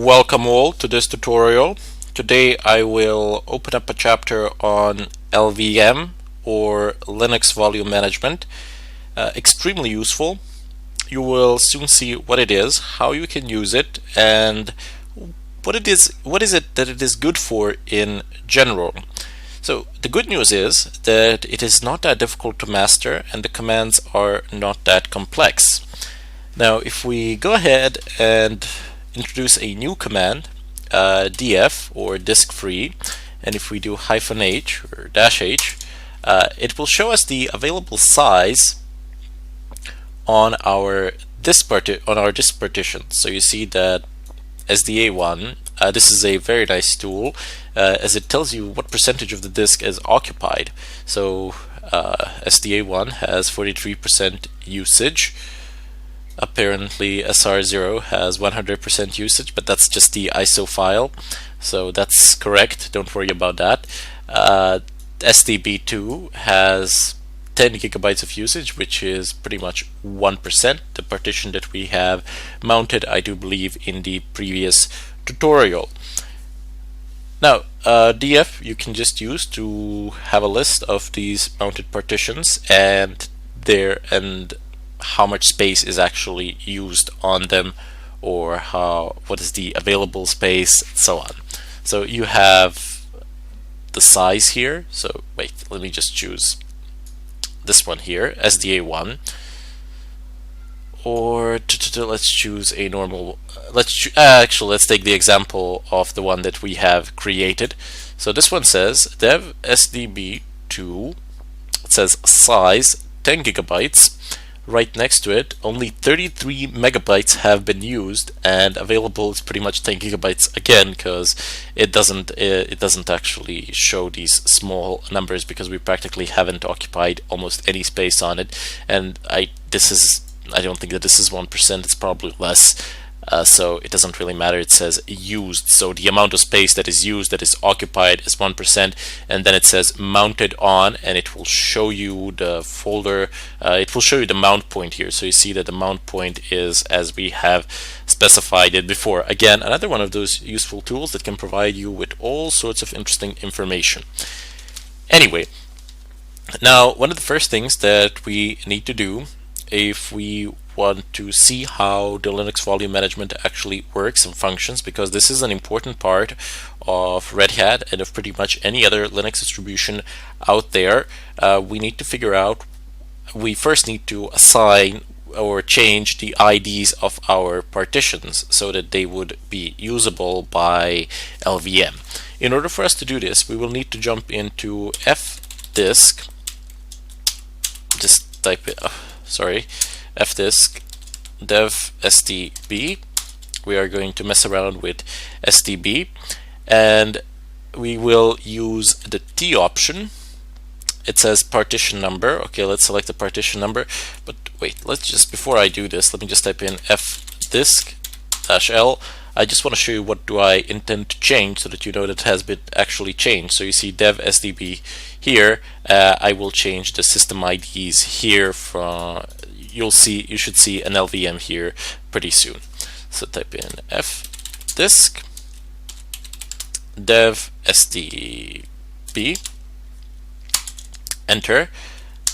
Welcome all to this tutorial. Today I will open up a chapter on LVM or Linux Volume Management. Extremely useful. You will soon see what it is, how you can use it, and what is it that it is good for in general. So the good news is that it is not that difficult to master and the commands are not that complex. Now if we go ahead and introduce a new command, df or disk free, and if we do -h or -h, it will show us the available size on our disk partition. So you see that SDA1, this is a very nice tool as it tells you what percentage of the disk is occupied. So SDA1 has 43% usage. Apparently SR0 has 100% usage, but that's just the ISO file, so that's correct, don't worry about that. SDB2 has 10 gigabytes of usage, which is pretty much 1%, the partition that we have mounted, I do believe, in the previous tutorial. Now, df you can just use to have a list of these mounted partitions and how much space is actually used on them, or what is the available space, and so on. So you have the size here. So wait, let me just choose this one here, SDA1, or let's choose a normal. Actually, let's take the example of the one that we have created. So this one says dev SDB2. It says size 10 gigabytes. Right next to it, only 33 megabytes have been used, and available is pretty much 10 gigabytes again, because it doesn't actually show these small numbers because we practically haven't occupied almost any space on it. And I don't think that this is 1%. It's probably less. So it doesn't really matter. It says used, so the amount of space that is used, that is occupied, is 1%, and then it says mounted on, and it will show you the folder. It will show you the mount point here, so you see that the mount point is as we have specified it before. Again, another one of those useful tools that can provide you with all sorts of interesting information. Anyway, now one of the first things that we need to do if we want to see how the Linux volume management actually works and functions, because this is an important part of Red Hat and of pretty much any other Linux distribution out there, we first need to assign or change the IDs of our partitions so that they would be usable by LVM. In order for us to do this, we will need to jump into fdisk, just type it, fdisk dev SDB. We are going to mess around with SDB, and we will use the T option. It says partition number. Okay, let's select the partition number, but wait, before I do this, let me just type in fdisk-l. I just want to show you what do I intend to change so that you know that it has been actually changed. So you see dev SDB here. I will change the system IDs here from, you should see an LVM here pretty soon. So type in fdisk dev SDB, enter.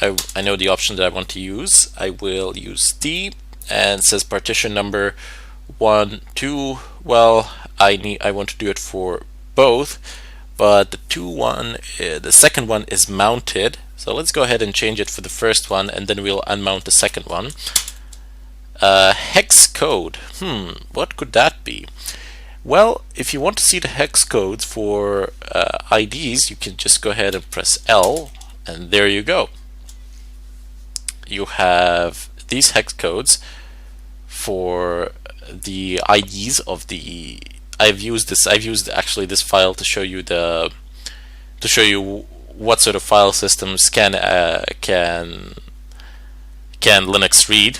I know the option that I want to use. I will use T, and it says partition number 1, 2. Well, I want to do it for both, but the second one is mounted. So let's go ahead and change it for the first one, and then we'll unmount the second one. Hex code. What could that be? Well, if you want to see the hex codes for IDs, you can just go ahead and press L, and there you go. You have these hex codes for the IDs of the. I've used actually this file to show you what sort of file systems can Linux read.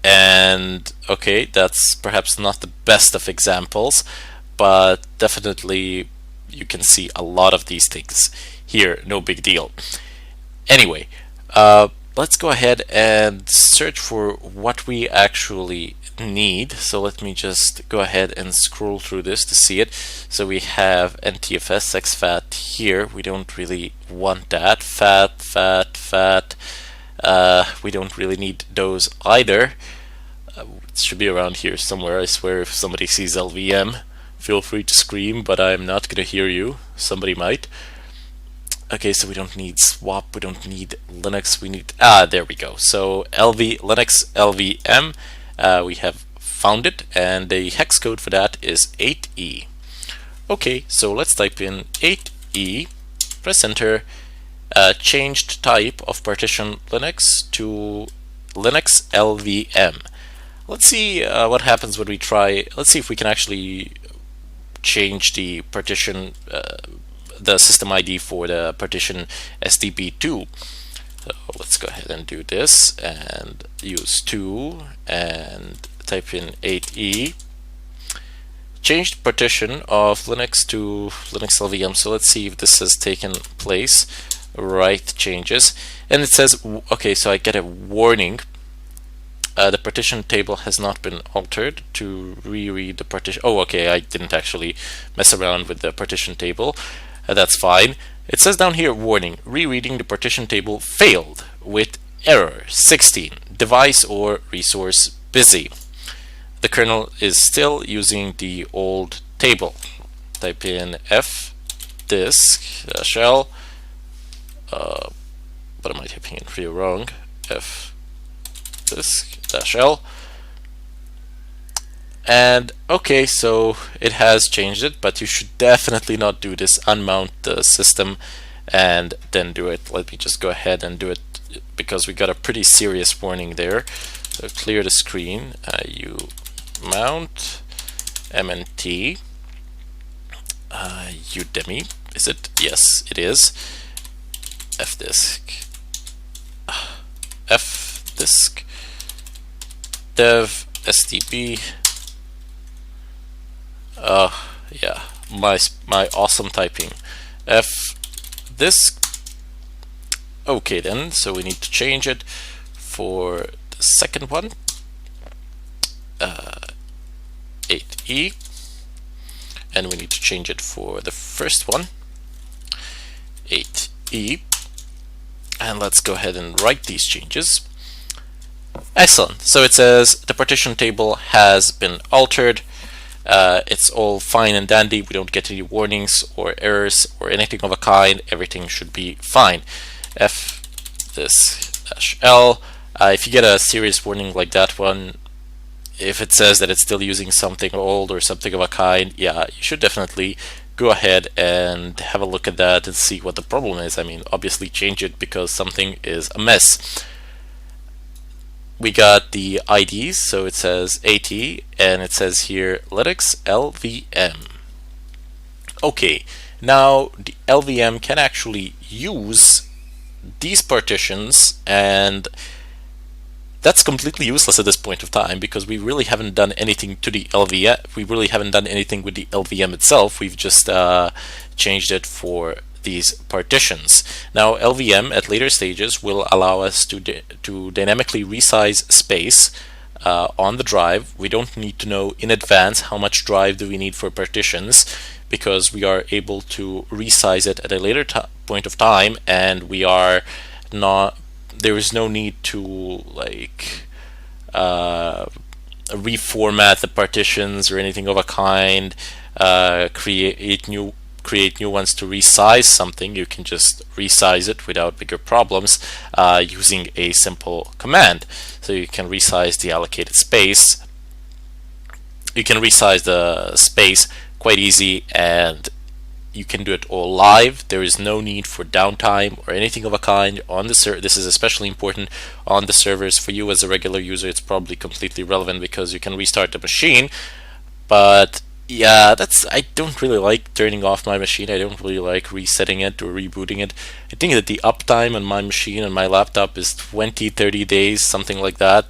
And okay, that's perhaps not the best of examples, but definitely you can see a lot of these things here. No big deal. Anyway, let's go ahead and search for what we actually need. So let me just go ahead and scroll through this to see it. So we have NTFS, exFAT here. We don't really want that. FAT. We don't really need those either. It should be around here somewhere. I swear if somebody sees LVM, feel free to scream, but I'm not gonna hear you. Somebody might. Okay, so we don't need swap, we don't need Linux, we need, there we go. So Linux LVM, we have found it, and the hex code for that is 8E. Okay, so let's type in 8E, press enter, changed type of partition Linux to Linux LVM. Let's see what happens when we try. Let's see if we can actually change the partition, the system ID for the partition SDB2. So let's go ahead and do this and use 2 and type in 8E. Changed partition of Linux to Linux LVM. So let's see if this has taken place. Right changes, and it says, okay, so I get a warning. The partition table has not been altered. To reread the partition. Oh, okay, I didn't actually mess around with the partition table. That's fine. It says down here, warning, rereading the partition table failed with error 16, device or resource busy. The kernel is still using the old table. Type in fdisk-l, what am I typing in here wrong? fdisk-l. And okay, so it has changed it, but you should definitely not do this. Unmount the system and then do it. Let me just go ahead and do it, because we got a pretty serious warning there. So clear the screen. You mount mnt udemy. Is it? Yes, it is. fdisk dev sdb. Yeah, my awesome typing. fdisk. Okay then, so we need to change it for the second one. 8E, and we need to change it for the first one, 8E, and let's go ahead and write these changes. Excellent. So it says the partition table has been altered. It's all fine and dandy. We don't get any warnings or errors or anything of a kind. Everything should be fine. fdisk-l. If you get a serious warning like that one, if it says that it's still using something old or something of a kind, yeah, you should definitely go ahead and have a look at that and see what the problem is. I mean, obviously change it because something is a mess. We got the IDs, so it says AT, and it says here Linux LVM. Okay, now the LVM can actually use these partitions, and that's completely useless at this point of time because we really haven't done anything to the LVM. We really haven't done anything with the LVM itself. We've just changed it for these partitions. Now LVM at later stages will allow us to dynamically resize space on the drive. We don't need to know in advance how much drive do we need for partitions, because we are able to resize it at a later point of time, and we are not, there is no need to like reformat the partitions or anything of a kind, create new ones to resize something. You can just resize it without bigger problems using a simple command. So you can resize the allocated space. You can resize the space quite easy, and you can do it all live. There is no need for downtime or anything of a kind on the server. This is especially important on the servers. For you as a regular user, it's probably completely relevant because you can restart the machine. But yeah, I don't really like turning off my machine. I don't really like resetting it or rebooting it. I think that the uptime on my machine and my laptop is 20-30 days, something like that,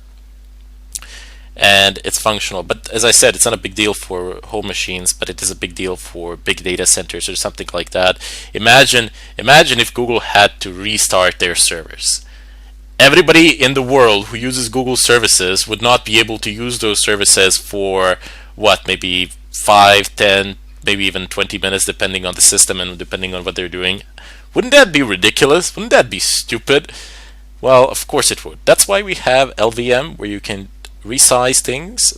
and it's functional. But as I said, it's not a big deal for home machines, but it is a big deal for big data centers or something like that. Imagine if Google had to restart their servers. everybody in the world who uses Google services would not be able to use those services for what, maybe 5, 10, maybe even 20 minutes, depending on the system and depending on what they're doing. Wouldn't that be ridiculous? Wouldn't that be stupid? Well, of course it would. That's why we have LVM, where you can resize things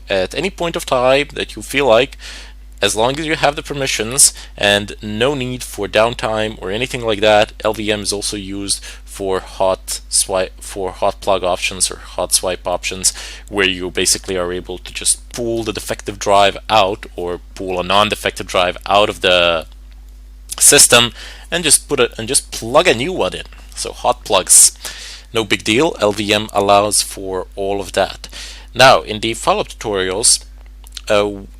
at any point of time that you feel like, as long as you have the permissions and no need for downtime or anything like that. LVM is also used for hot plug options or hot swipe options, where you basically are able to just pull the defective drive out or pull a non-defective drive out of the system and just plug a new one in. So hot plugs, no big deal. LVM allows for all of that. Now in the follow-up tutorials,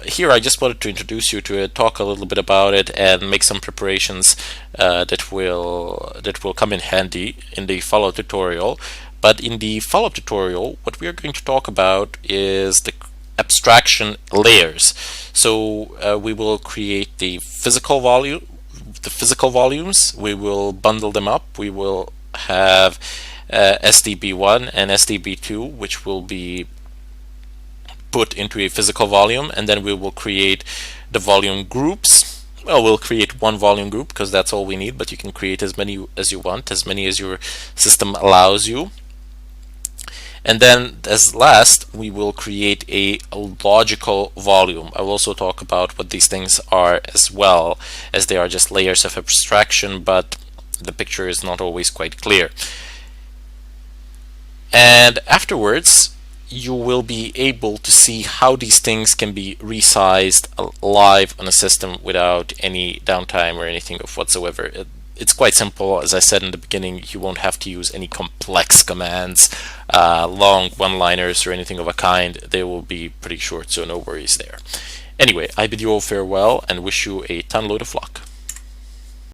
here I just wanted to introduce you to it, talk a little bit about it, and make some preparations that will come in handy in the follow-up tutorial. But in the follow-up tutorial, what we are going to talk about is the abstraction layers. So we will create the physical volumes. We will bundle them up. We will have SDB1 and SDB2, which will be put into a physical volume, and then we will create the volume groups. Well, we'll create one volume group because that's all we need, but you can create as many as you want, as many as your system allows you. And then as last, we will create a logical volume. I will also talk about what these things are, as well, as they are just layers of abstraction, but the picture is not always quite clear. And afterwards, you will be able to see how these things can be resized live on a system without any downtime or anything of whatsoever. It's quite simple. As I said in the beginning, you won't have to use any complex commands, long one-liners or anything of a kind. They will be pretty short, so no worries there. Anyway, I bid you all farewell and wish you a ton load of luck.